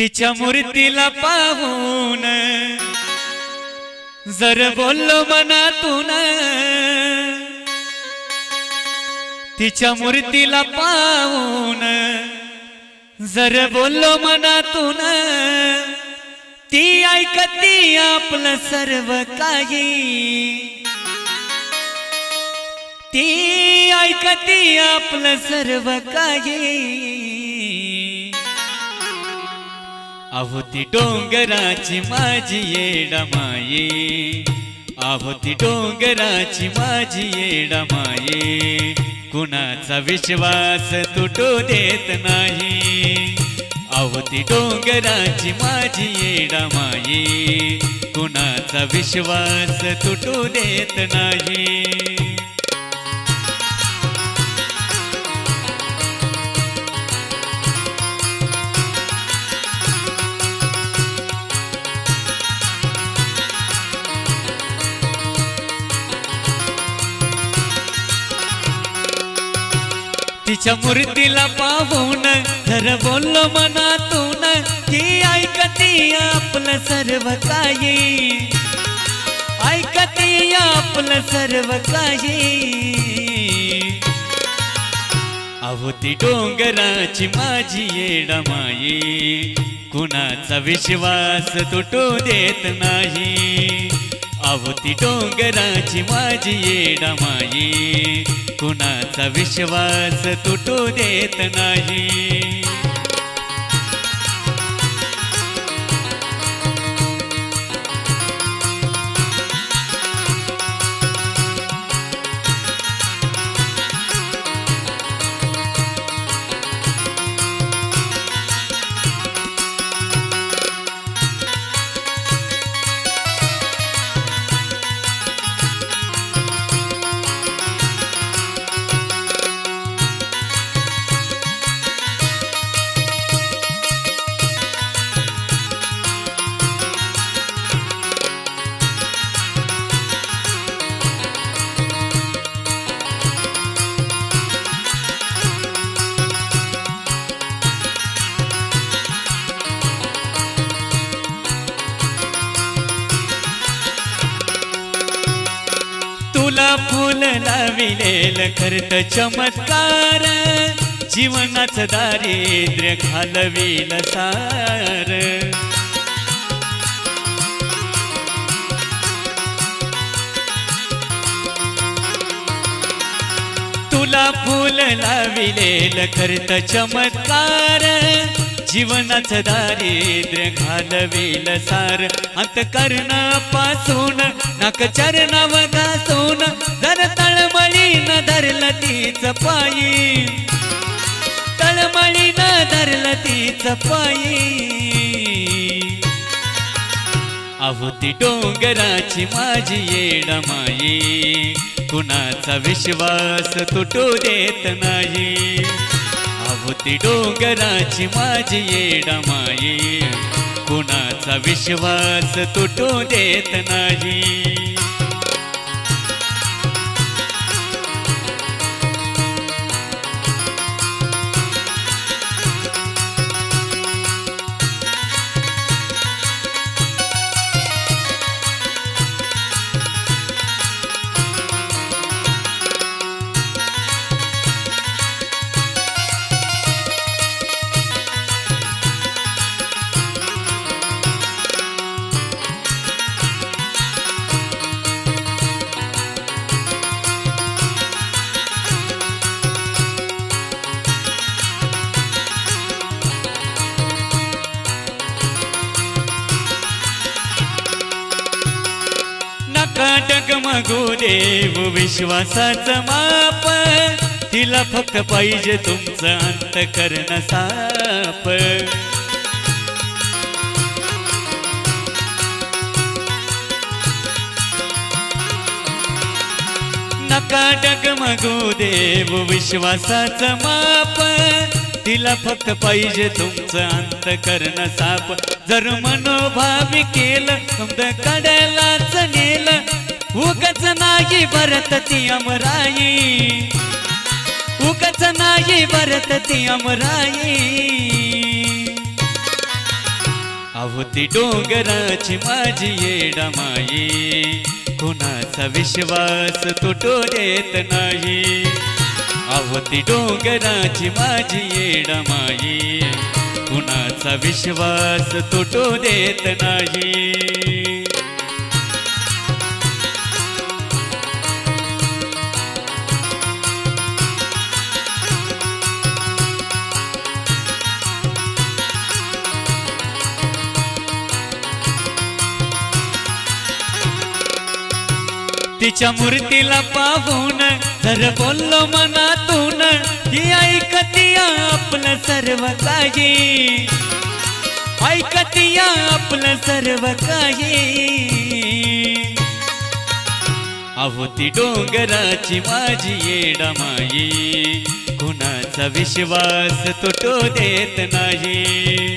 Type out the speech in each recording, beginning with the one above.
तिच्या मूर्तीला पाहून जर बोललो मनातून, तिच्या मूर्तीला पाहून जर बोललो मनातून, ती ऐकती आपलं सर्व काही, ती ऐकती आपलं सर्व काही। अहो ती डोंगराची माझी येडामाये, अहो ती डोंगराची माझी येडामाये, कुणाचा विश्वास तुटू देत नाही। अहो ती डोंगराची माझी येडामाये, कुणाचा विश्वास तुटू देत नाही। तिच्या मूर्तीला पाहून जर बोललो मनातून, ती ऐकती आपलं सर्व काही, ऐकती आपलं सर्व काही। अहो ती डोंगराची माझी येडामाये, कुणाचा विश्वास तुटू देत नाही। अहो ती डोंगराची माझी येडामाये, कुणाचा विश्वास तुटू देत नाही। तुला फूल लाविलेल करत चमत्कार, जीवनाचं दारिद्र्य घालविल सार। तुला फूल लाविलेल करत चमत्कार, जीवनाचं दारिद्र्य घालविल सार। अंतकरणापासून नाक चरणाव घासून, जर तळमळीनं धरलं तीच पायी, तळमळीनं धरलं तीच पायी। अहो ती डोंगराची माझी येडामाये, कुणाचा विश्वास तुटू देत नाही। अहो ती डोंगराची माझी येडामाये, कुणाचा विश्वास तुटू देत नाही। डगमगू देव विश्वासाचं माप, तिला फक्त पाहिजे तुमचं अंतकरण साफ। नका डगमगू देव विश्वासाचं माप, तिला फक्त पाहिजे तुमचं अंतकरण साफ। जर मनोभावी केलं तुमचं कडेलाच नेलं, उगाच नाही भरत ती अमराई, उगाच नाही भरत ती अमराई। अहो ती डोंगराची माझी येडामाई, कुणाचा विश्वास तुटू देत नाही. अहो ती डोंगराची माझी येडामाई, कुणाचा विश्वास तुटू देत नाही. तिच्या मूर्तीला पाहून जर बोललो मनातून, ही ऐकतिया आपलं सर्व काही, ऐकतिया आपलं सर्व काही. अहो ती डोंगराची माझी येडामाई, कुणाचा विश्वास तुटू देत नाही.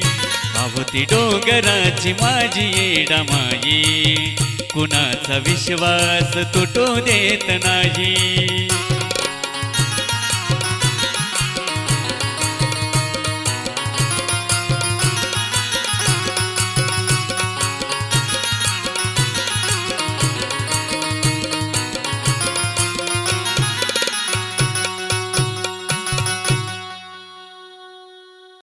अहो ती डोंगराची माझी येडामाई, कुणाचा विश्वास तुटू देत नाही.